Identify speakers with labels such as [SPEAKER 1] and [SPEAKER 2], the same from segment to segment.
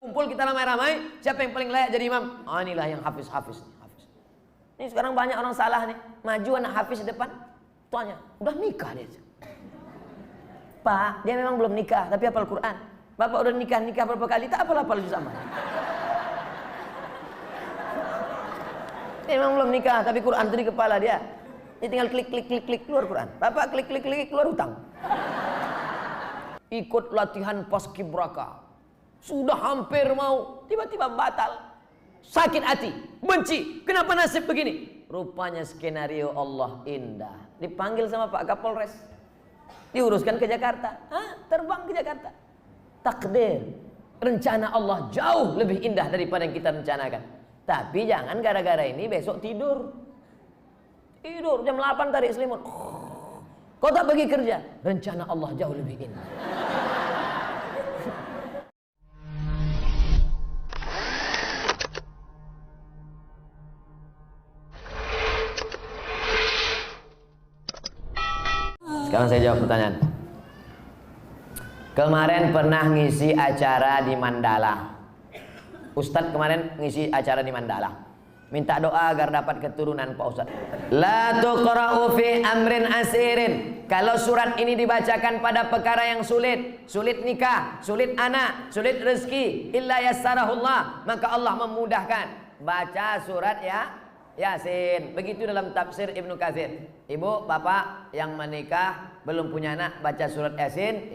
[SPEAKER 1] Kumpul kita ramai-ramai, siapa yang paling layak jadi imam? Oh, inilah yang hafiz. Ini sekarang banyak orang salah nih. Maju anak hafiz di depan, tuanya udah nikah dia. Pak, dia memang belum nikah, tapi hafal Quran. Bapak udah nikah berapa kali, tak hafal sama. Dia memang belum nikah, tapi Quran itu di kepala dia. Dia tinggal klik keluar Quran. Bapak klik keluar hutang. Ikut latihan paskibraka. Sudah hampir mau, tiba-tiba batal. Sakit hati, benci. Kenapa nasib begini? Rupanya skenario Allah indah. Dipanggil sama Pak Kapolres, diuruskan ke Jakarta. Terbang ke Jakarta. Takdir, rencana Allah jauh lebih indah daripada yang kita rencanakan. Tapi jangan gara-gara ini besok tidur jam 8 tarik selimut. Kau tak pergi kerja, rencana Allah jauh lebih indah. Sekarang saya jawab pertanyaan. Kemarin pernah ngisi acara di Mandala. Ustadz kemarin ngisi acara di Mandala. Minta doa agar dapat keturunan Pak Ustadz. La tuqra'u fi amrin asirin. Kalau surat ini dibacakan pada perkara yang sulit, sulit nikah, sulit anak, sulit rezeki, illa yassarahullah, maka Allah memudahkan. Baca surat Yasin. Begitu dalam tafsir Ibnu Katsir. Ibu, bapak yang menikah belum punya anak, baca surat Yasin.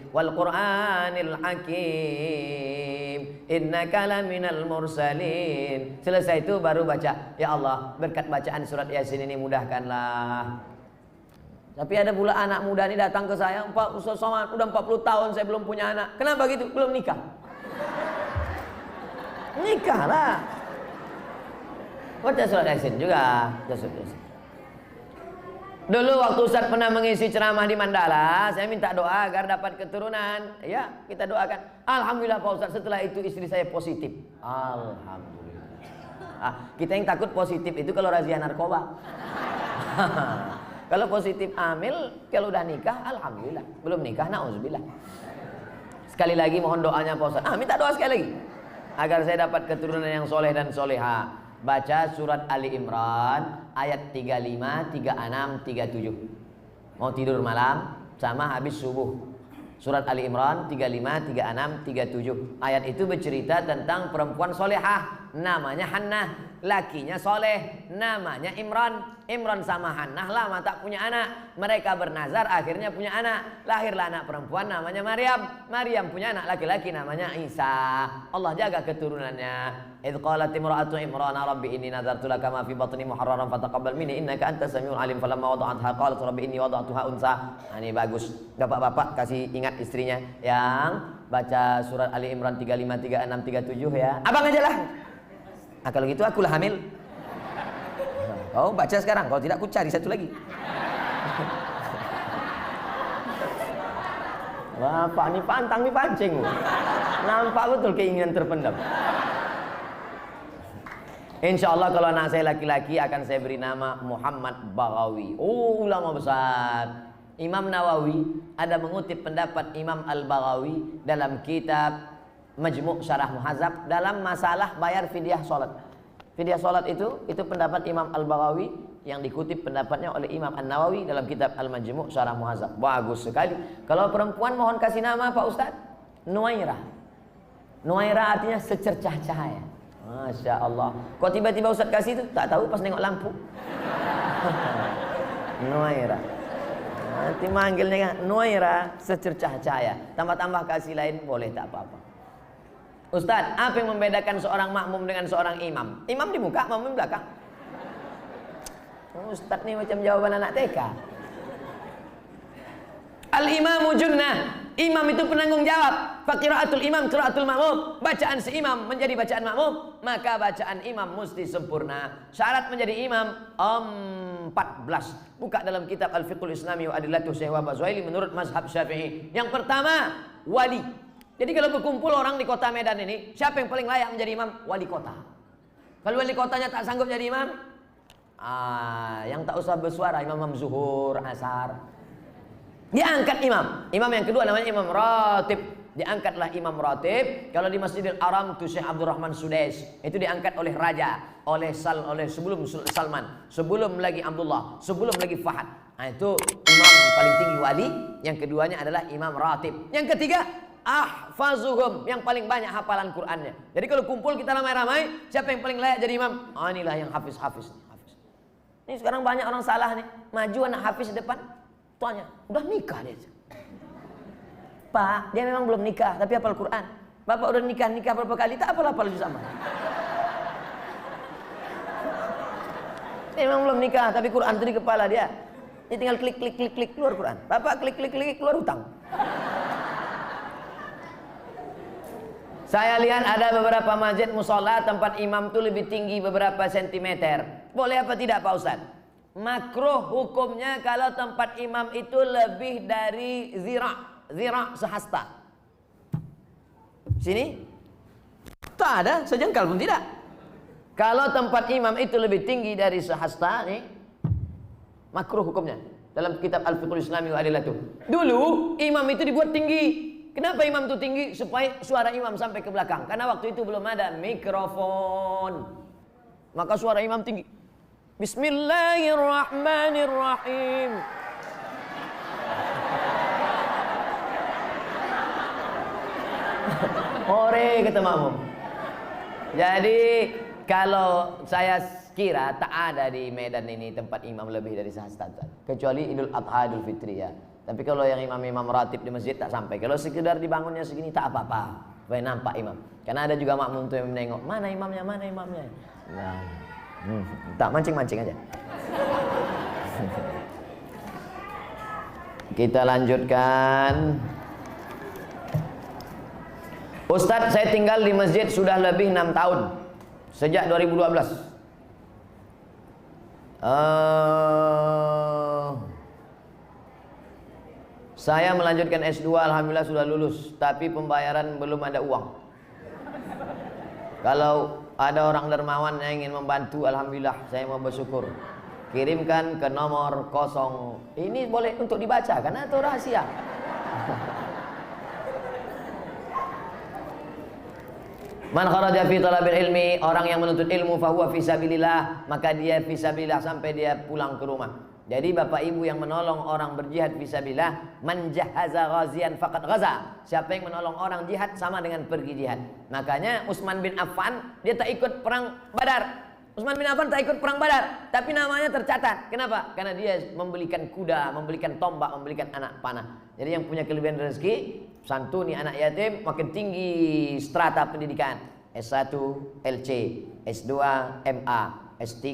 [SPEAKER 1] Wal Qur'anil Hakim, innaka laminal mursalin. Selesai itu baru baca, ya Allah, berkat bacaan surat Yasin ini mudahkanlah. Tapi ada pula anak muda ini datang ke saya, Pak Ustaz Somad, udah 40 tahun saya belum punya anak. Kenapa gitu? Belum nikah. Nikahlah. Baca surat Yasin juga. Dulu waktu Ustaz pernah mengisi ceramah di Mandala, saya minta doa agar dapat keturunan. Ya, kita doakan. Alhamdulillah Pak Ustaz, setelah itu istri saya positif. Alhamdulillah. Kita yang takut positif itu kalau razia narkoba. Kalau positif hamil, kalau udah nikah, alhamdulillah. Belum nikah, na'udzubillah. Sekali lagi mohon doanya Pak Ustaz. Minta doa sekali lagi agar saya dapat keturunan yang soleh dan soleha. Baca surat Ali Imran ayat 35, 36, 37. Mau tidur malam sama habis subuh. Surat Ali Imran 35, 36, 37. Ayat itu bercerita tentang perempuan solehah, namanya Hannah. Lakinya soleh, namanya Imran. Imran sama Hannah lama tak punya anak. Mereka bernazar, akhirnya punya anak. Lahirlah anak perempuan namanya Maryam. Maryam punya anak laki-laki namanya Isa. Allah jaga keturunannya. Idh qalat imra'atu Imran rabbi inni nadartu laka ma fi batni muharraran fataqabbal minni innaka antas samiul alim. Falamma wada'atha qalat rabbi inni wada'tuha unsa. Ini bagus. Bapak-bapak kasih ingat istrinya yang baca surat Ali Imran 35, 36, 37 ya. Abang aja lah. Kalau gitu akulah hamil. Oh, baca sekarang. Kalau tidak aku cari satu lagi. Bapak ini pantang nih pancing. Nampak betul keinginan terpendam. Insya Allah kalau anak saya laki-laki akan saya beri nama Muhammad Baghawi. Oh, ulama besar. Imam Nawawi ada mengutip pendapat Imam Al-Baghawi dalam kitab Majmu' Syarah Muhadzab dalam masalah bayar fidyah salat. Fidyah salat itu pendapat Imam Al-Baghawi yang dikutip pendapatnya oleh Imam An-Nawawi dalam kitab Al-Majmu' Syarah Muhadzab. Bagus sekali. Kalau perempuan mohon kasih nama Pak Ustaz, Nuairah. Nuairah artinya secercah cahaya. Masya Allah. Kok tiba-tiba Ustaz kasih itu? Tak tahu pas nengok lampu. Nuairah. Nanti manggilnya kan Nuairah secercah cahaya. Tambah-tambah kasih lain boleh, tak apa-apa. Ustaz, apa yang membedakan seorang makmum dengan seorang imam? Imam di muka, makmum di belakang. Ustaz nih macam jawaban anak TK. Al-imamu junnah. Imam itu penanggung jawab. Faqiraatul imam qiraatul makmum. Bacaan si imam menjadi bacaan makmum, maka bacaan imam mesti sempurna. Syarat menjadi imam 14. Buka dalam kitab Al-Fiqhul Islami wa Adillatuh Syekh Wahab Zuhaili menurut mazhab Syafi'i. Yang pertama, wali. Jadi kalau berkumpul orang di kota Medan ini, siapa yang paling layak menjadi imam? Wali kota. Kalau wali kotanya tak sanggup jadi imam, yang tak usah bersuara, imam zuhur, asar. Dia angkat imam. Imam yang kedua namanya imam ratib. diangkatlah imam ratib. Kalau di Masjidil Haram itu Syekh Abdurrahman Sudais, itu diangkat oleh raja, oleh sebelum Salman, sebelum lagi Abdullah, sebelum lagi Fahad. Nah, itu imam paling tinggi wali. Yang keduanya adalah imam ratib. Yang ketiga, ahfazuhum, yang paling banyak hafalan Qur'annya. Jadi kalau kumpul kita ramai-ramai, siapa yang paling layak jadi imam? Oh, inilah yang hafiz. Ini sekarang banyak orang salah nih, maju anak hafiz di depan, tuanya udah nikah dia. Pak, dia memang belum nikah tapi hafal Quran. Bapak udah nikah berapa kali, tak hafal juga sama. Dia memang belum nikah tapi Quran itu di kepala dia. Dia tinggal klik keluar Quran. Bapak klik keluar hutang. Saya lihat ada beberapa masjid musola tempat imam itu lebih tinggi beberapa sentimeter. Boleh apa tidak Pak Ustaz? Makruh hukumnya kalau tempat imam itu lebih dari zira' sehasta. Sini? Tak ada, sejengkal pun tidak. Kalau tempat imam itu lebih tinggi dari sehasta, nih, makruh hukumnya. Dalam kitab Al-Fiqhul Islami wa Adillatuh. Dulu imam itu dibuat tinggi. Kenapa imam itu tinggi? Supaya suara imam sampai ke belakang. Karena waktu itu belum ada mikrofon. Maka suara imam tinggi. Bismillahirrahmanirrahim. Ore kata makmum. Jadi kalau saya kira tak ada di Medan ini tempat imam lebih dari sehasta. Kecuali Idul Adha, Idul Fitri ya. Tapi kalau yang imam-imam ratib di masjid tak sampai. Kalau sekedar dibangunnya segini tak apa-apa. Supaya nampak imam. Karena ada juga makmum tuh yang menengok. Mana imamnya? Nah, tak mancing-mancing aja. Kita lanjutkan. Ustadz, saya tinggal di masjid sudah lebih 6 tahun. Sejak 2012. Saya melanjutkan S2, alhamdulillah sudah lulus, tapi pembayaran belum ada uang. Kalau ada orang dermawan yang ingin membantu, alhamdulillah saya mau bersyukur. Kirimkan ke nomor 0. Ini boleh untuk dibaca karena itu rahasia. Man kharaja fi talabil ilmi, orang yang menuntut ilmu fahuwa fi sabilillah, maka dia fi sabilillah sampai dia pulang ke rumah. Jadi bapak ibu yang menolong orang berjihad fisabilillah, man jahaza ghazian faqad ghaza. Siapa yang menolong orang jihad sama dengan pergi jihad. Makanya Utsman bin Affan dia tak ikut perang Badar. Utsman bin Affan tak ikut perang Badar, tapi namanya tercatat. Kenapa? Karena dia membelikan kuda, membelikan tombak, membelikan anak panah. Jadi yang punya kelebihan rezeki, santuni anak yatim, makin tinggi strata pendidikan. S1, LC, S2, MA, S3,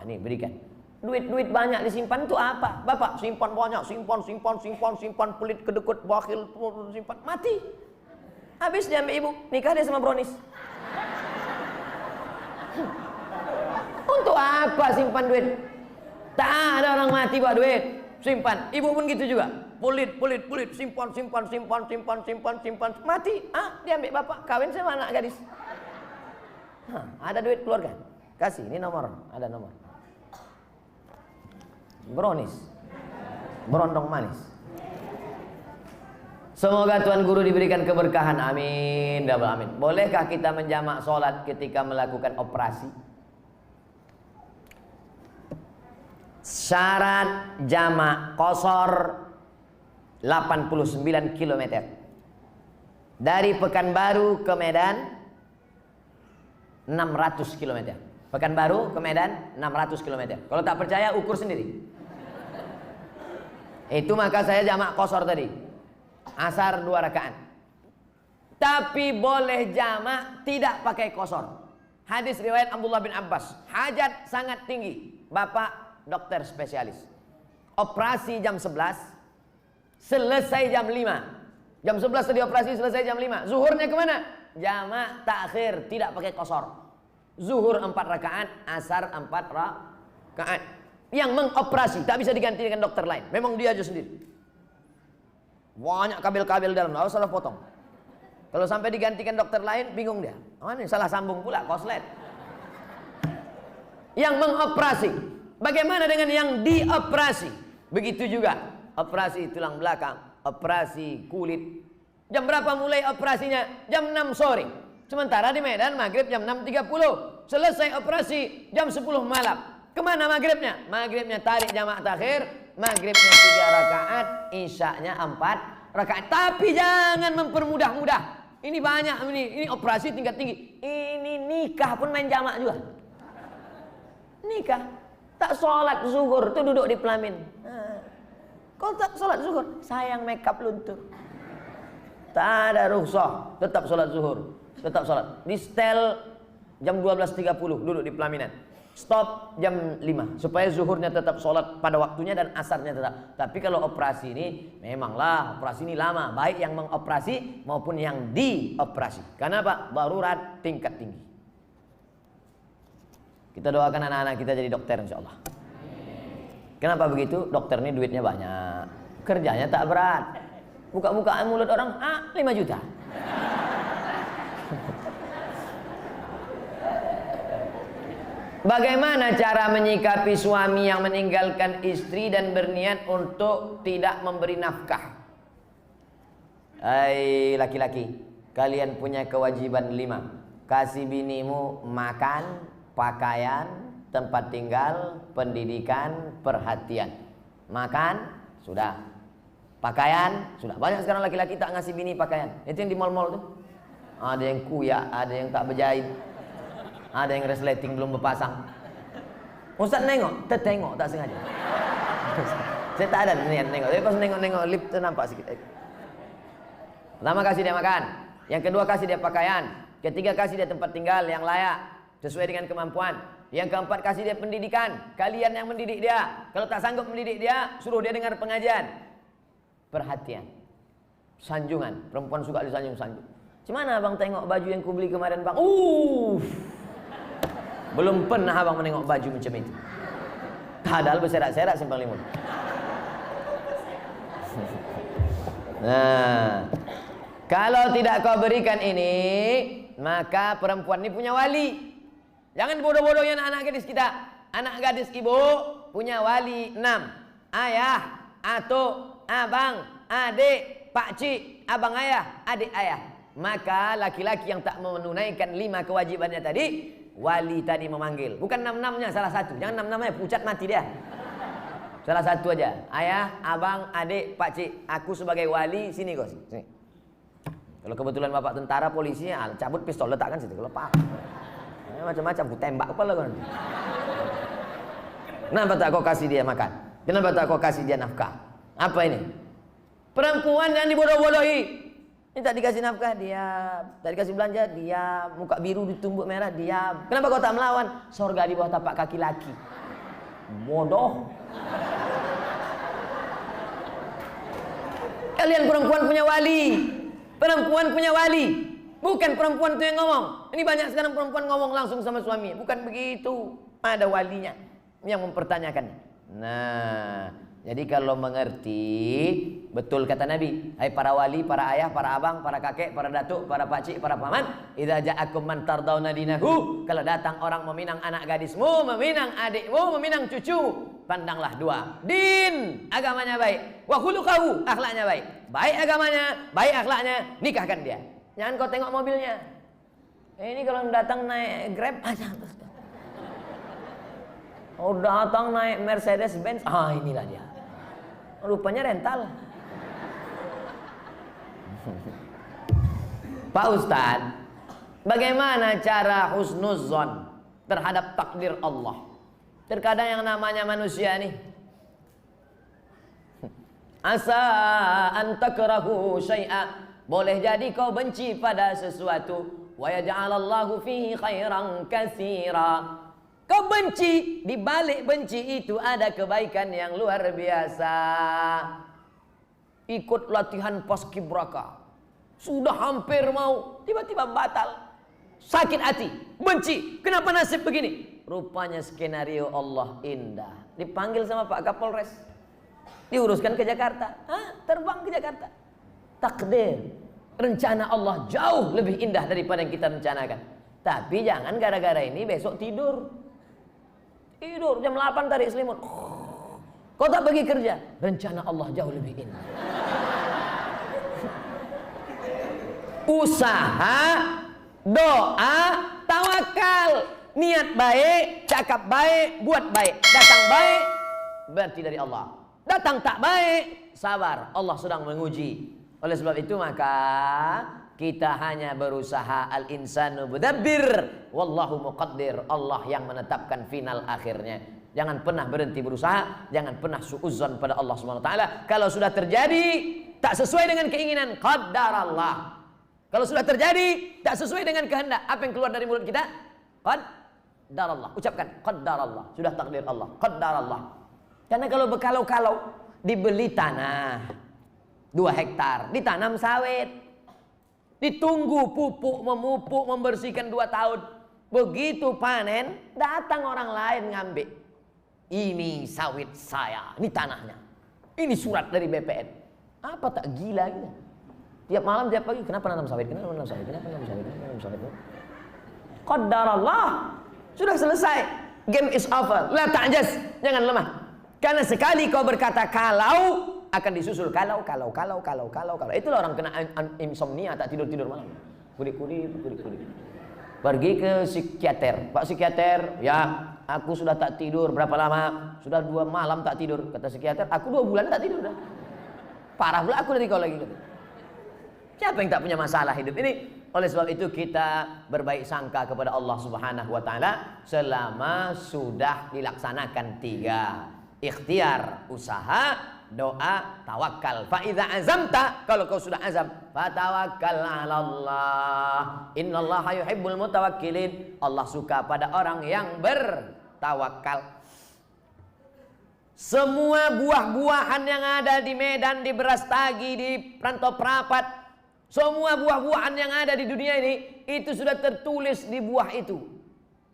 [SPEAKER 1] ini berikan. Duit banyak disimpan itu apa? Bapak simpan banyak, simpan, pelit, kedekut, bakhil, simpan, mati. Habis dia ambil ibu, nikah dia sama Bronis. Untuk apa simpan duit? Tak ada orang mati buat duit, simpan. Ibu pun gitu juga. Pelit, simpan, mati. Dia ambil bapak, kawin sama anak gadis. Ada duit keluarga, kasih, ini nomor, ada nomor. Bronis, berondong manis. Semoga Tuan Guru diberikan keberkahan, amin, double amin. Bolehkah kita menjamak sholat ketika melakukan operasi? Syarat jamak qashar 89 km. Dari Pekanbaru ke Medan 600 km. Pekanbaru ke Medan 600 km. Kalau tak percaya ukur sendiri. Itu maka saya jamak qashar tadi. Asar 2 rakaat. Tapi boleh jamak tidak pakai qashar. Hadis riwayat Abdullah bin Abbas. Hajat sangat tinggi. Bapak dokter spesialis. Operasi jam 11. Selesai jam 5. Jam 11 tadi operasi, selesai jam 5. Zuhurnya kemana? Jamak takhir, tidak pakai qashar. Zuhur 4 rakaat, asar 4 rakaat. Yang mengoperasi tak bisa diganti dengan dokter lain. Memang dia aja sendiri. Banyak kabel-kabel dalam, harus salah potong. Kalau sampai digantikan dokter lain, bingung dia. Ini salah sambung pula, koslet. Yang mengoperasi. Bagaimana dengan yang dioperasi? Begitu juga. Operasi tulang belakang, operasi kulit, Jam berapa mulai operasinya? Jam 6 sore. Sementara di Medan maghrib jam 6.30. Selesai operasi jam 10 malam. Kemana maghribnya? Maghribnya tarik jamaah takhir. Maghribnya 3 rakaat. Isyaknya 4 rakaat. Tapi jangan mempermudah-mudah. Ini banyak ini operasi tingkat tinggi. Ini nikah pun main jamaah juga. Nikah. Tak sholat zuhur tuh duduk di pelamin. Kau tak sholat zuhur? Sayang makeup luntur. Tak ada rukhsah, tetap sholat zuhur, tetap sholat. Di setel jam 12.30 duduk di pelaminan. Stop jam 5 supaya zuhurnya tetap sholat pada waktunya dan asarnya tetap. Tapi kalau operasi ini memanglah operasi ini lama, baik yang mengoperasi maupun yang dioperasi. Karena apa? Darurat tingkat tinggi. Kita doakan anak-anak kita jadi dokter insya Allah. Kenapa begitu? Dokter ini duitnya banyak, kerjanya tak berat. Buka-bukaan mulut orang, 5 juta. Bagaimana cara menyikapi suami yang meninggalkan istri dan berniat untuk tidak memberi nafkah? Hai laki-laki, kalian punya kewajiban 5. Kasih binimu makan, pakaian, tempat tinggal, pendidikan, perhatian. Makan, sudah. Pakaian, sudah. Banyak sekarang laki-laki tak ngasih bini pakaian. Itu yang di mall-mall tuh. Ada yang kuyak, ada yang tak berjahit. Ada yang resleting belum berpasang. Ustaz nengok, tertengok tak sengaja. Saya tak ada niat nengok. Tapi pas nengok-nengok lip tu nampak sikit. Pertama kasih dia makan. Yang kedua kasih dia pakaian. Ketiga kasih dia tempat tinggal yang layak sesuai dengan kemampuan. Yang keempat kasih dia pendidikan. Kalian yang mendidik dia. Kalau tak sanggup mendidik dia, suruh dia dengar pengajian. Perhatian, sanjungan. Perempuan suka disanjung-sanjung. Gimana abang tengok baju yang ku beli kemarin bang? Belum pernah abang menengok baju macam itu. Padahal berserak-serak simpang limun. Nah, kalau tidak kau berikan ini, maka perempuan ini punya wali. Jangan bodoh-bodohnya anak-anak gadis kita. Anak gadis ibu punya wali 6. Ayah, atuk, abang, adik, pakcik, abang ayah, adik ayah. Maka laki-laki yang tak menunaikan 5 kewajibannya tadi, wali tadi memanggil. Bukan 6-6-nya, salah satu. Jangan 6-6-nya, pucat mati dia. Salah satu aja. Ayah, abang, adik, pakcik. Aku sebagai wali, sini kau. Sini. Kalau kebetulan bapak tentara, polisi, cabut pistol, letakkan situ. Kalau pak, macam-macam, aku tembak kepala kau nanti. Kenapa tak kau kasih dia makan? Kenapa tak kau kasih dia nafkah? Apa ini? Perempuan yang dibodoh-bodohi. Ini tak dikasih nafkah, diam. Tak dikasih belanja, diam. Muka biru ditumbuk merah, diam. Kenapa kau tak melawan? Sorga di bawah tapak kaki laki. Bodoh. Kalian perempuan punya wali. Perempuan punya wali. Bukan perempuan itu yang ngomong. Ini banyak sekarang perempuan ngomong langsung sama suami. Bukan begitu. Ada walinya yang mempertanyakannya. Nah, jadi kalau mengerti, betul kata Nabi, hai para wali, para ayah, para abang, para kakek, para datuk, para pakcik, para paman, idza ja'akum man tardawna dinahu, kalau datang orang meminang anak gadismu, meminang adikmu, meminang cucumu, pandanglah 2. Din, agamanya baik, wa khuluquhu, akhlaknya baik. Baik agamanya, baik akhlaknya, nikahkan dia. Jangan kau tengok mobilnya. Ini kalau datang naik Grab aja. Oh, datang naik Mercedes Benz, inilah dia. Rupanya rental. Pak Ustadz, bagaimana cara husnuzon terhadap takdir Allah? Terkadang yang namanya manusia nih, asa an takrahu syai'a, boleh jadi kau benci pada sesuatu, wa yaj'alallahu fihi khairan katsira. Kau benci, di balik benci itu ada kebaikan yang luar biasa. Ikut latihan paskibraka, sudah hampir mau, tiba-tiba batal. Sakit hati, benci, kenapa nasib begini? Rupanya skenario Allah indah. Dipanggil sama Pak Kapolres, diuruskan ke Jakarta. Terbang ke Jakarta. Takdir, rencana Allah jauh lebih indah daripada yang kita rencanakan. Tapi jangan gara-gara ini besok tidur jam 8 tarik selimut. Kau tak pergi kerja, rencana Allah jauh lebih indah. usaha, doa, tawakal. Niat baik, cakap baik, buat baik. Datang baik, berarti dari Allah. Datang tak baik, sabar. Allah sedang menguji. Oleh sebab itu maka kita hanya berusaha, al-insanu mudabbir, wallahu muqaddir. Allah yang menetapkan final akhirnya. Jangan pernah berhenti berusaha, jangan pernah suudzon pada Allah Subhanahu wa taala. Kalau sudah terjadi tak sesuai dengan keinginan, qadarallah. Kalau sudah terjadi tak sesuai dengan kehendak, apa yang keluar dari mulut kita? Qadarallah. Ucapkan qadarallah. Sudah takdir Allah. Qadarallah. Karena kalau berkalau-kalau dibeli tanah 2 hektar, ditanam sawit, ditunggu pupuk, memupuk, membersihkan 2 tahun. Begitu panen, datang orang lain ngambil. Ini sawit saya, ini tanahnya, ini surat dari BPN. Apa tak gila gitu? Tiap malam, tiap pagi, kenapa nanam sawit? Kenapa nanam sawit? Kenapa nanam sawit? Kenapa nanam sawit? Qadarallah. Sudah selesai. Game is over. La ta'jaz. Jangan lemah. Karena sekali kau berkata kalau, akan disusul kalau. Itulah orang kena insomnia, tak tidur-tidur malam. Kudik-kudik. Pergi ke psikiater. Pak psikiater, ya aku sudah tak tidur. Berapa lama? Sudah 2 malam tak tidur. Kata psikiater, aku 2 bulan tak tidur dah. Parah pula aku dari kau lagi. Siapa yang tak punya masalah hidup ini? Oleh sebab itu kita berbaik sangka kepada Allah Subhanahu wa taala selama sudah dilaksanakan 3. Ikhtiar, usaha, doa, tawakal. Fa idza azamta, kalau kau sudah azam, fatawakkal 'alallah. Innallaha yuhibbul mutawakkilin. Allah suka pada orang yang bertawakal. Semua buah-buahan yang ada di Medan, di Brastagi, di Perantau Prapat, semua buah-buahan yang ada di dunia ini, itu sudah tertulis di buah itu.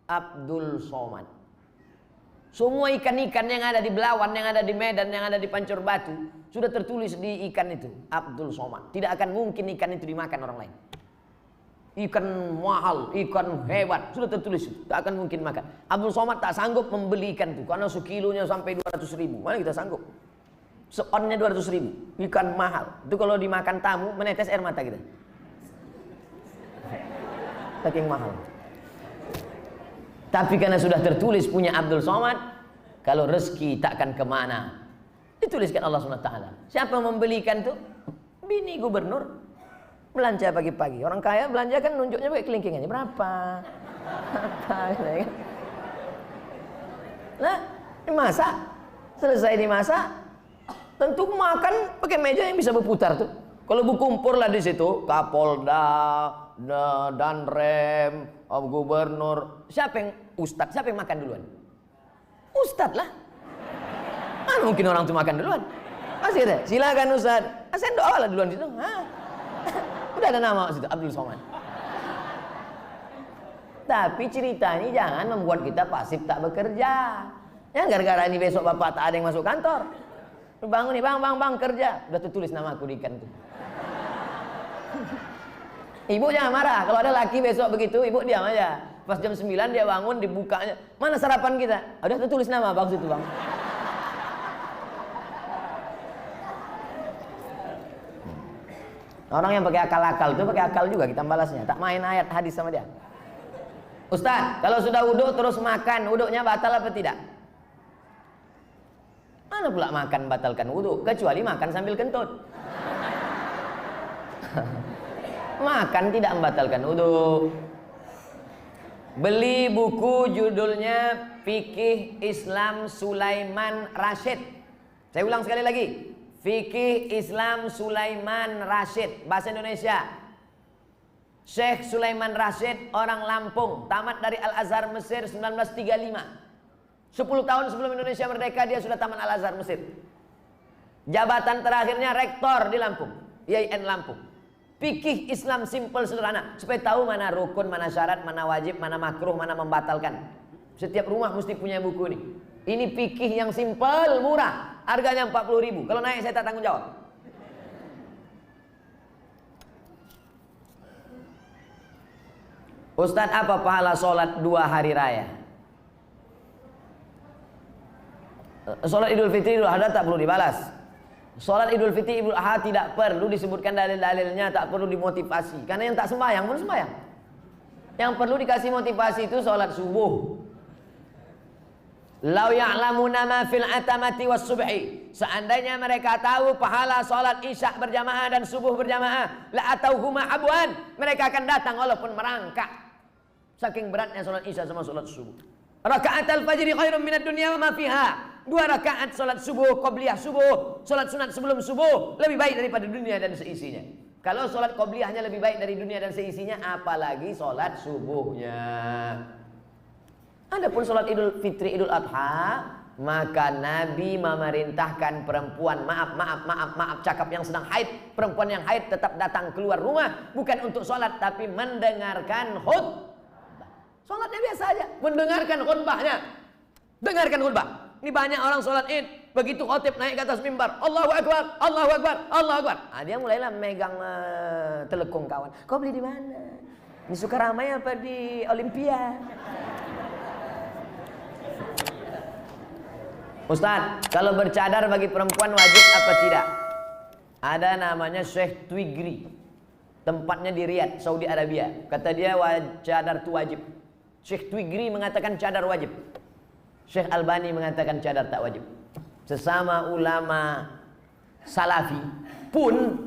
[SPEAKER 1] Abdul Somad. Semua ikan-ikan yang ada di Belawan, yang ada di Medan, yang ada di Pancur Batu, sudah tertulis di ikan itu. Abdul Somad. Tidak akan mungkin ikan itu dimakan orang lain. Ikan mahal, ikan hebat, sudah tertulis. Tak akan mungkin makan. Abdul Somad tak sanggup membeli ikan itu, karena sekilonya sampai 200.000. Mana kita sanggup? Seonnya 200.000. Ikan mahal. Itu kalau dimakan tamu, menetes air mata kita. Saking mahal. Tapi karena sudah tertulis punya Abdul Somad, kalau rezeki takkan kemana. Dituliskan Allah SWT. Siapa yang membelikan itu? Bini gubernur. Belanja pagi-pagi. Orang kaya belanja kan nunjuknya pakai kelingkingannya. Berapa? Nah, dimasak. Selesai dimasak, tentu makan pakai meja yang bisa berputar tuh. Kalau berkumpul lah di situ, Kapolda, Danrem, gubernur, siapa yang ustadz? Siapa yang makan duluan? Ustadz lah. Mana mungkin orang tuh makan duluan? Masih ada. Silakan ustadz. Saya doa lah duluan situ. Udah ada nama situ, Abdul Somad. Tapi cerita ini jangan membuat kita pasif tak bekerja. Ya gara-gara ini besok bapak tak ada yang masuk kantor. Bangun nih bang kerja. Udah tertulis nama aku di ikan tuh. Ibu jangan marah. Kalau ada laki besok begitu, ibu diam aja. Pas jam 9 dia bangun, dibukanya. Mana sarapan kita? Udah tertulis nama bang situ bang. Orang yang pakai akal-akal itu pakai akal juga kita balasnya. Tak main ayat hadis sama dia. Ustaz, kalau sudah wudhu terus makan, wudhunya batal apa tidak? Mana pula makan batalkan wudhu? Kecuali makan sambil kentut. Makan tidak membatalkan wudhu. Beli buku judulnya Fikih Islam Sulaiman Rasyid. Saya ulang sekali lagi. Fikih Islam Sulaiman Rasyid. Bahasa Indonesia. Syekh Sulaiman Rasyid orang Lampung, tamat dari Al-Azhar Mesir 1935. 10 tahun sebelum Indonesia merdeka dia sudah tamat Al-Azhar Mesir. Jabatan terakhirnya rektor di Lampung, IAIN Lampung. Fikih Islam simple sederhana, supaya tahu mana rukun, mana syarat, mana wajib, mana makruh, mana membatalkan. Setiap rumah mesti punya buku ini. Ini fikih yang simple, murah, harganya 40.000. Kalau naik saya tak tanggung jawab. Ustadz, apa pahala sholat 2 hari raya? Sholat Idul Fitri, Idul Adha tak perlu dibalas. Sholat Idul Fitri, Idul Adha tidak perlu disebutkan dalil-dalilnya, tak perlu dimotivasi. Karena yang tak sembahyang pun sembahyang. Yang perlu dikasih motivasi itu sholat subuh. Lau ya'lamuna ma fil atamati was subhi. Seandainya mereka tahu pahala sholat isya berjamaah dan subuh berjamaah, la atauhuma abwan. Mereka akan datang walaupun merangkak. Saking beratnya sholat isya sama sholat subuh. Rakaat al-fajri khairum minad dunya wa ma fiha. 2 rakaat sholat subuh, qobliyah subuh, sholat sunat sebelum subuh lebih baik daripada dunia dan seisinya. Kalau sholat qobliyahnya lebih baik dari dunia dan seisinya, apalagi sholat subuhnya. Adapun sholat Idul Fitri, Idul Adha, maka Nabi memerintahkan perempuan, maaf cakap yang sedang haid, perempuan yang haid tetap datang keluar rumah, bukan untuk sholat tapi mendengarkan khutbah. Sholatnya biasa aja, mendengarkan khutbahnya. Dengarkan khutbah. Ini banyak orang sholat id, begitu khotib naik ke atas mimbar, Allahu Akbar, Allahu Akbar, Allahu Akbar. Dia mulailah megang telekung kawan. Kau beli di mana? Di Sukaramai apa di Olimpia? Ustaz, kalau bercadar bagi perempuan wajib apa tidak? Ada namanya Syekh Twigri. Tempatnya di Riyadh, Saudi Arabia. Kata dia cadar itu wajib. Syekh Twigri mengatakan cadar wajib. Syekh Albani mengatakan cadar tak wajib. Sesama ulama salafi pun,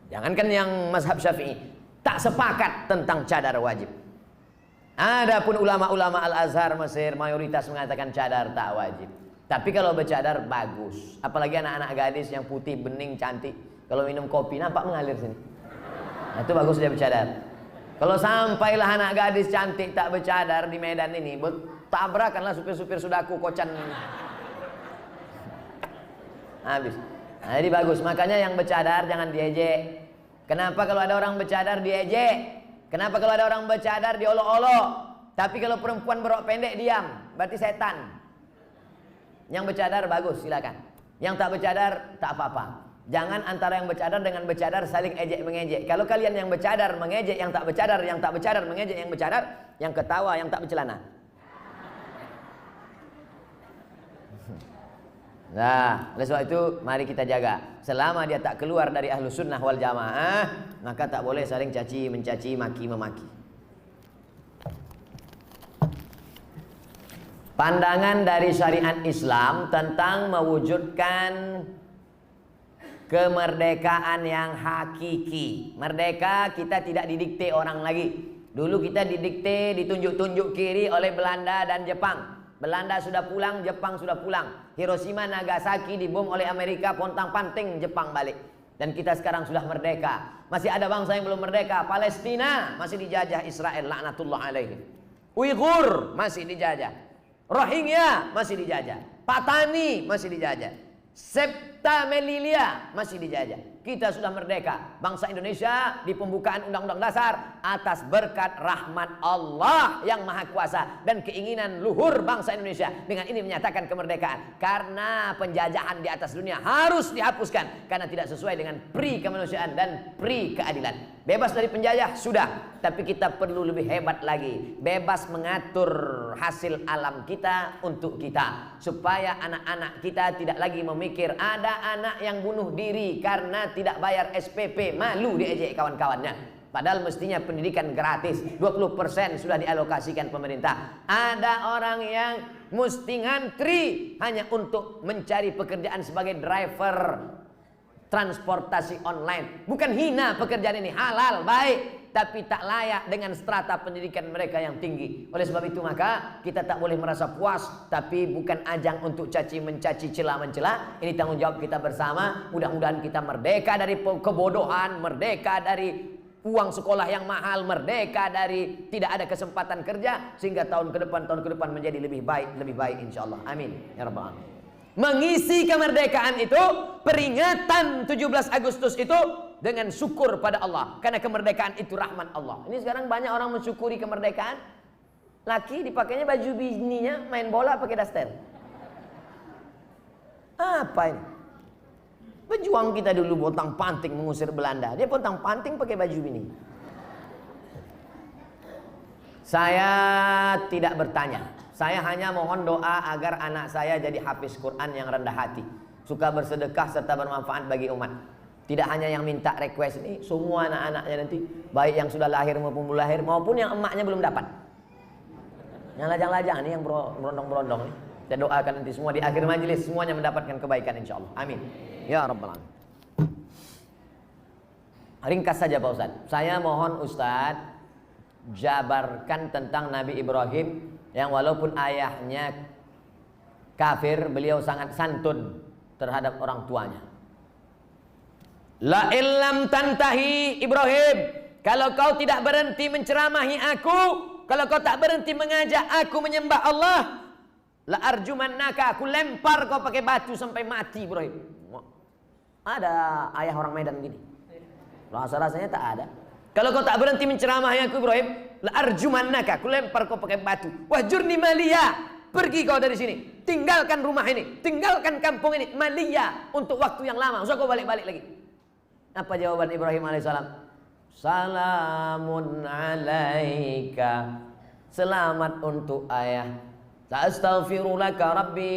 [SPEAKER 1] jangankan yang mazhab Syafi'i, tak sepakat tentang cadar wajib. Adapun ulama-ulama Al-Azhar Mesir mayoritas mengatakan cadar tak wajib. Tapi kalau bercadar bagus. Apalagi anak-anak gadis yang putih, bening, cantik. Kalau minum kopi nampak mengalir sini. Nah, itu bagus dia bercadar. Kalau sampailah anak gadis cantik tak bercadar di Medan ini, tabrakanlah supir-supir sudaku kocan. Habis. Nah, jadi bagus. Makanya yang bercadar jangan diejek. Kenapa kalau ada orang bercadar diejek? Kenapa kalau ada orang bercadar diolok-olok? Tapi kalau perempuan berok pendek diam, berarti setan. Yang bercadar bagus, silakan. Yang tak bercadar tak apa-apa. Jangan antara yang bercadar dengan bercadar saling ejek-mengejek. Kalau kalian yang bercadar mengejek yang tak bercadar, yang tak bercadar mengejek yang bercadar, yang ketawa yang tak bercelana. Nah, oleh sebab itu mari kita jaga. Selama dia tak keluar dari ahlu sunnah wal jamaah, maka tak boleh saling caci, mencaci, maki, memaki. Pandangan dari syariat Islam tentang mewujudkan kemerdekaan yang hakiki. Merdeka kita tidak didikte orang lagi. Dulu kita didikte, ditunjuk-tunjuk kiri oleh Belanda dan Jepang. Belanda sudah pulang, Jepang sudah pulang. Hiroshima, Nagasaki dibom oleh Amerika, pontang-panting Jepang balik. Dan kita sekarang sudah merdeka. Masih ada bangsa yang belum merdeka. Palestina masih dijajah Israel, laknatullah alaihim. Uighur masih dijajah. Rohingya masih dijajah. Patani masih dijajah. Septa Melilia masih dijajah. Kita sudah merdeka. Bangsa Indonesia di pembukaan Undang-Undang Dasar atas berkat rahmat Allah yang Maha Kuasa dan keinginan luhur bangsa Indonesia dengan ini menyatakan kemerdekaan. Karena penjajahan di atas dunia harus dihapuskan karena tidak sesuai dengan pri kemanusiaan dan pri keadilan. Bebas dari penjajah sudah, tapi kita perlu lebih hebat lagi. Bebas mengatur hasil alam kita untuk kita, supaya anak-anak kita tidak lagi memikir ada anak yang bunuh diri karena tidak bayar SPP, malu diejek kawan-kawannya. Padahal mestinya pendidikan gratis, 20% sudah dialokasikan pemerintah. Ada orang yang mesti ngantri hanya untuk mencari pekerjaan sebagai driver transportasi online. Bukan hina pekerjaan ini, halal, baik, tapi tak layak dengan strata pendidikan mereka yang tinggi. Oleh sebab itu maka kita tak boleh merasa puas, tapi bukan ajang untuk caci mencaci, cela mencela. Ini tanggung jawab kita bersama. Mudah-mudahan kita merdeka dari kebodohan, merdeka dari uang sekolah yang mahal, merdeka dari tidak ada kesempatan kerja, sehingga tahun ke depan menjadi lebih baik insyaallah. Amin ya rabbal alamin. Mengisi kemerdekaan itu, peringatan 17 Agustus itu dengan syukur pada Allah. Karena kemerdekaan itu rahmat Allah. Ini sekarang banyak orang mensyukuri kemerdekaan. Laki dipakainya baju bininya main bola pakai daster. Apa ini? Pejuang kita dulu pontang-panting mengusir Belanda. Dia pontang-panting pakai baju bini. Saya tidak bertanya. Saya hanya mohon doa agar anak saya jadi hafiz Quran yang rendah hati. suka bersedekah serta bermanfaat bagi umat. Tidak hanya yang minta request ini, semua anak-anaknya nanti, baik yang sudah lahir maupun belum lahir, maupun yang emaknya belum dapat. Yang lajang-lajang nih, yang berondong-berondong nih. Saya doakan nanti semua di akhir majelis semuanya mendapatkan kebaikan insyaallah. Amin. Ya rabbal alamin. Ringkas saja Pak Ustaz. Saya mohon Ustaz jabarkan tentang Nabi Ibrahim yang walaupun ayahnya kafir, beliau sangat santun terhadap orang tuanya. La illam tantahi Ibrahim, kalau kau tidak berhenti menceramahi aku, kalau kau tak berhenti mengajak aku menyembah Allah, la arjumannaka, aku lempar kau pakai batu sampai mati Ibrahim. Ada ayah orang Medan gini? Rasa-rasanya tak ada. Kalau kau tak berhenti menceramahi aku Ibrahim, la arjumannaka, aku lempar kau pakai batu. Wahjurni maliya, pergi kau dari sini, tinggalkan rumah ini, tinggalkan kampung ini, maliya, untuk waktu yang lama, usah kau balik-balik lagi. Apa jawaban Ibrahim alaihissalam? Salamun alaika, selamat untuk ayah. Sa'astaghfirulaka rabbi,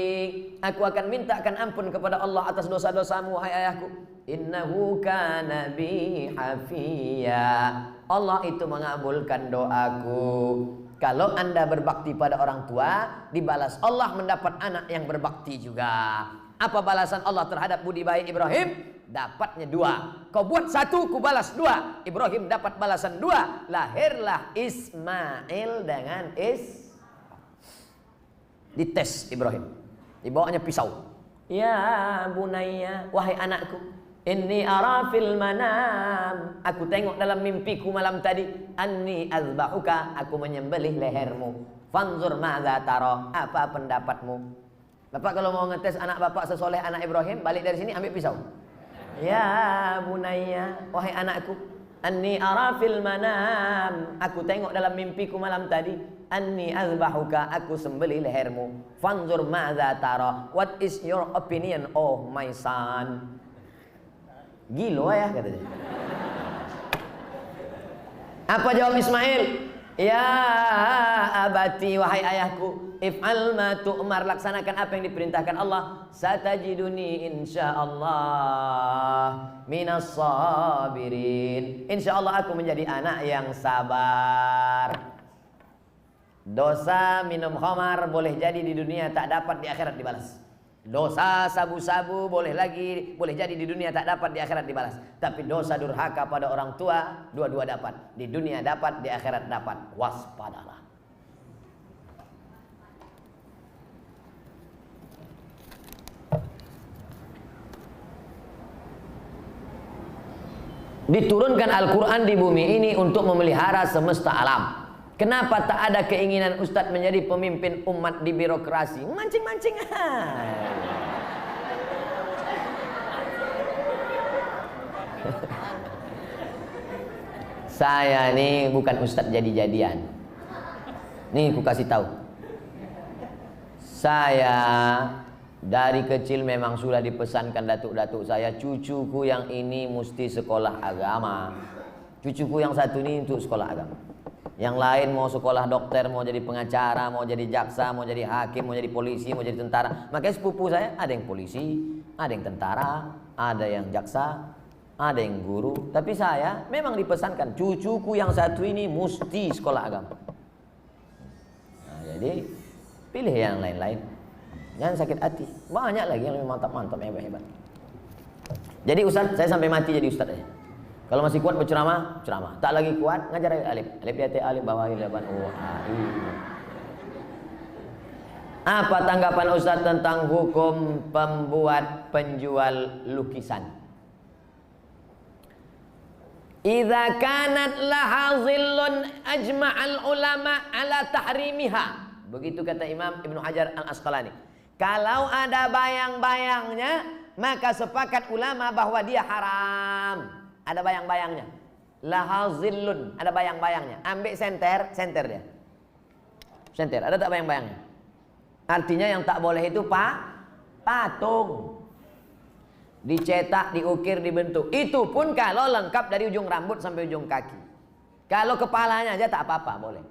[SPEAKER 1] aku akan mintakan ampun kepada Allah atas dosa-dosamu wahai ayahku. Innahu kana bi hafiya, Allah itu mengabulkan doaku. Kalau Anda berbakti pada orang tua, dibalas Allah mendapat anak yang berbakti juga. Apa balasan Allah terhadap budi baik Ibrahim? Dapatnya 2. Kau buat 1, ku balas 2. Ibrahim dapat balasan 2. Lahirlah Ismail dengan dites Ibrahim. Dibawanya pisau. Ya bunayya, wahai anakku, inni ara fil manam, aku tengok dalam mimpiku malam tadi, anni azbahuka, aku menyembelih lehermu. Fanzur madza tara, apa pendapatmu? Bapak kalau mau ngetes anak bapak sesoleh anak Ibrahim, balik dari sini ambil pisau. Ya bunayya, wahai anakku, anni ara fil manam, aku tengok dalam mimpiku malam tadi, anni azbahuka, aku sembelih lehermu. Fanzur madza tara, what is your opinion oh my son? Gilo ya katanya. Apa jawab Ismail? Ya abati, wahai ayahku, if'al ma tu'mar, laksanakan apa yang diperintahkan Allah. Satajiduni insyaallah minas sabirin, insyaallah aku menjadi anak yang sabar. Dosa minum khamar boleh jadi di dunia tak dapat, di akhirat dibalas. Dosa sabu-sabu boleh jadi di dunia tak dapat, di akhirat dibalas. Tapi dosa durhaka pada orang tua, dua-dua dapat. Di dunia dapat, di akhirat dapat. Waspadalah. Diturunkan Al-Quran di bumi ini untuk memelihara semesta alam. Kenapa tak ada keinginan Ustadz menjadi pemimpin umat di birokrasi? Mancing-mancing. Saya ini bukan Ustadz jadi-jadian. Nih aku kasih tahu. Saya dari kecil memang sudah dipesankan datuk-datuk saya, cucuku yang ini mesti sekolah agama. Cucuku yang satu ini untuk sekolah agama. Yang lain mau sekolah dokter, mau jadi pengacara, mau jadi jaksa, mau jadi hakim, mau jadi polisi, mau jadi tentara. Makanya sepupu saya ada yang polisi, ada yang tentara, ada yang jaksa, ada yang guru. Tapi saya memang dipesankan cucuku yang satu ini mesti sekolah agama. Nah, jadi pilih yang lain-lain. Jangan sakit hati. Banyak lagi yang lebih mantap-mantap, hebat-hebat. Jadi Ustaz, saya sampai mati jadi Ustaz aja. Kalau masih kuat berceramah, ceramah. Tak lagi kuat, ngajar alif. Alif di atas alif, bawah alif, depan Apa tanggapan Ustaz tentang hukum pembuat penjual lukisan? Idza kanat laha zillun ajma'al ulama ala tahrimiha. Begitu kata Imam Ibnu Hajar Al-Asqalani. Kalau ada bayang-bayangnya, maka sepakat ulama bahwa dia haram. Ada bayang-bayangnya. Laha zillun, ada bayang-bayangnya. Ambil senter dia. Senter, ada tak bayang-bayangnya? Artinya yang tak boleh itu patung. Dicetak, diukir, dibentuk. Itu pun kalau lengkap dari ujung rambut sampai ujung kaki. Kalau kepalanya aja tak apa-apa, boleh.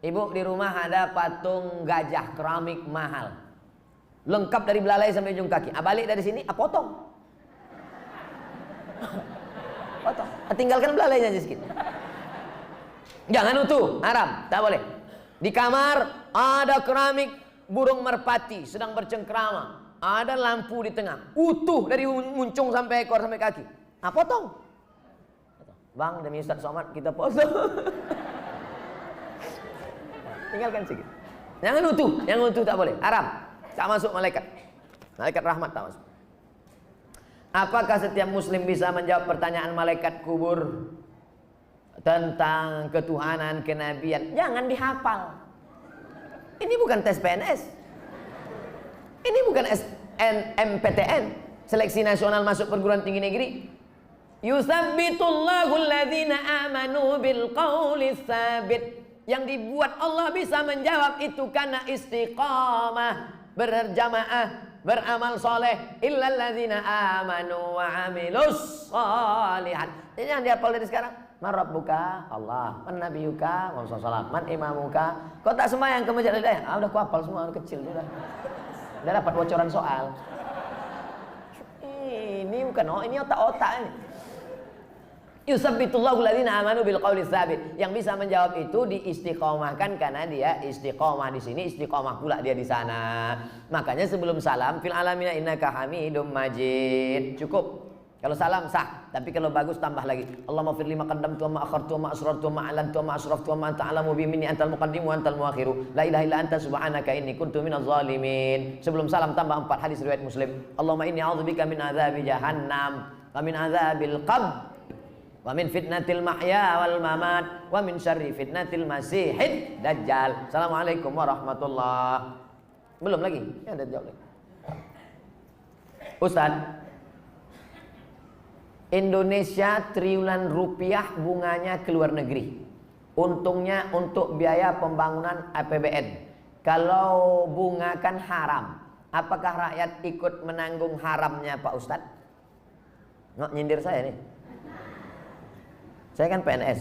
[SPEAKER 1] Ibu di rumah ada patung gajah keramik mahal. lengkap dari belalai sampai ujung kaki. Balik dari sini, potong. Potong. Tinggalkan belalainya aja sedikit. Jangan utuh, haram, tak boleh. Di kamar ada keramik burung merpati sedang bercengkrama. Ada lampu di tengah, utuh dari muncung sampai ekor sampai kaki. Potong. Bang, demi Ustaz Somad kita potong. Tinggalkan sedikit. Jangan utuh, yang utuh tak boleh, haram. Tak masuk malaikat. Malaikat rahmat tak masuk. Apakah setiap muslim bisa menjawab pertanyaan malaikat kubur tentang ketuhanan, kenabian? Jangan dihafal. Ini bukan tes PNS. Ini bukan SNMPTN, seleksi nasional masuk perguruan tinggi negeri. Yusabbitullahu alladhina amanu bil qawli tsabit. Yang dibuat Allah bisa menjawab itu karena istiqamah, berjamaah, beramal soleh. Illal ladzina amanu wa amilus sholihat. Ini yang dihafal dari sekarang. Man rabbuka? Allah. Man nabiyuka? Muhammad sallallahu. Man imamuka? Kau tak sembahyang ke masjid al-hidayah? Udah ku hafal semua, udah kecil sudah. Udah dapat bocoran soal. Ini bukan ini otak-otak ini. Yusabbitullahu alladhina amanu bil qawli tsabit. Yang bisa menjawab itu diistiqomahkan karena dia istiqomah di sini, istiqomah pula dia di sana. Makanya sebelum salam fil alamina innaka hamidum majid. Cukup. Kalau salam sah, tapi kalau bagus tambah lagi. Allahumma fir lima qaddamtu wa ma akhartu wa ma asrartu wa ma a'lantu wa ma asraftu wa ma anta a'lamu bi minni antal muqaddim wa antal muakhiru. La ilaha illa anta subhanaka inni kuntu minaz zalimin. Sebelum salam tambah 4 hadis riwayat Muslim. Allahumma inni a'udzubika min adzabi jahannam wa min adzabil qabr wa min fitnatil mahya wal mamat wa min syarri fitnatil masihid dajjal. Assalamualaikum warahmatullahi. Belum lagi? Ya, ada jawab lagi. Ustaz, Indonesia triliunan rupiah bunganya ke luar negeri. Untungnya untuk biaya pembangunan APBN. Kalau bunga kan haram, apakah rakyat ikut menanggung haramnya Pak Ustadz? Nggak nyindir saya nih. Saya kan PNS,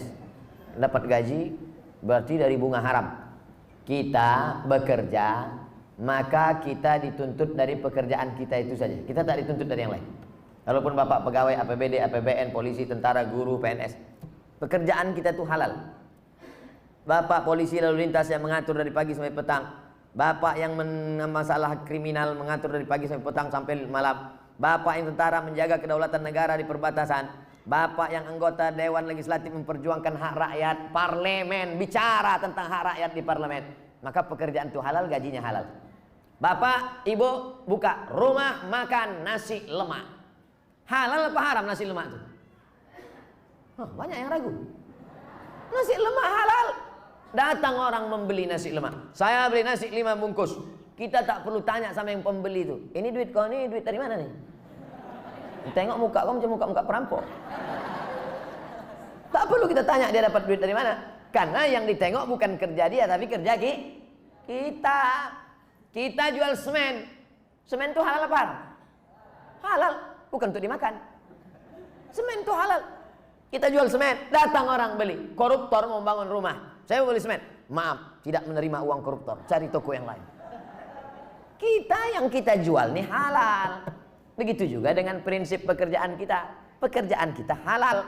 [SPEAKER 1] dapat gaji berarti dari bunga haram. Kita bekerja, maka kita dituntut dari pekerjaan kita itu saja. Kita tak dituntut dari yang lain. Walaupun bapak pegawai APBD, APBN, polisi, tentara, guru, PNS, pekerjaan kita itu halal. Bapak polisi lalu lintas yang mengatur dari pagi sampai petang, bapak yang masalah kriminal mengatur dari pagi sampai petang sampai malam, bapak yang tentara menjaga kedaulatan negara di perbatasan, bapak yang anggota Dewan Legislatif memperjuangkan hak rakyat, parlemen bicara tentang hak rakyat di parlemen, maka pekerjaan itu halal, gajinya halal. Bapak, ibu buka rumah makan nasi lemak. Halal apa haram nasi lemak itu? Banyak yang ragu. Nasi lemak halal. Datang orang membeli nasi lemak. Saya beli nasi 5 bungkus. Kita tak perlu tanya sama yang pembeli itu. Ini duit kau ini duit dari mana nih? Tengok muka kau macam muka perampok. Tak perlu kita tanya dia dapat duit dari mana. Karena yang ditengok bukan kerja dia tapi kerja kita. Kita jual semen. Semen itu halal apa? Halal. Bukan untuk dimakan. Semen itu halal. Kita jual semen, datang orang beli. Koruptor mau bangun rumah, saya mau beli semen. Maaf, tidak menerima uang koruptor. Cari toko yang lain. Kita yang kita jual nih halal. Begitu juga dengan prinsip pekerjaan kita. Pekerjaan kita halal.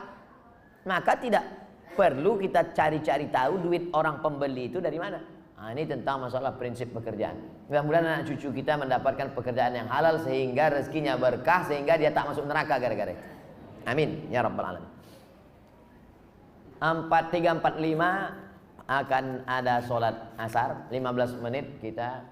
[SPEAKER 1] Maka tidak perlu kita cari-cari tahu duit orang pembeli itu dari mana. Nah, ini tentang masalah prinsip pekerjaan. Mudah-mudahan anak cucu kita mendapatkan pekerjaan yang halal sehingga rezekinya berkah, sehingga dia tak masuk neraka gara-gara itu. Amin ya rabbal alamin. 4.345 akan ada sholat asar, 15 menit kita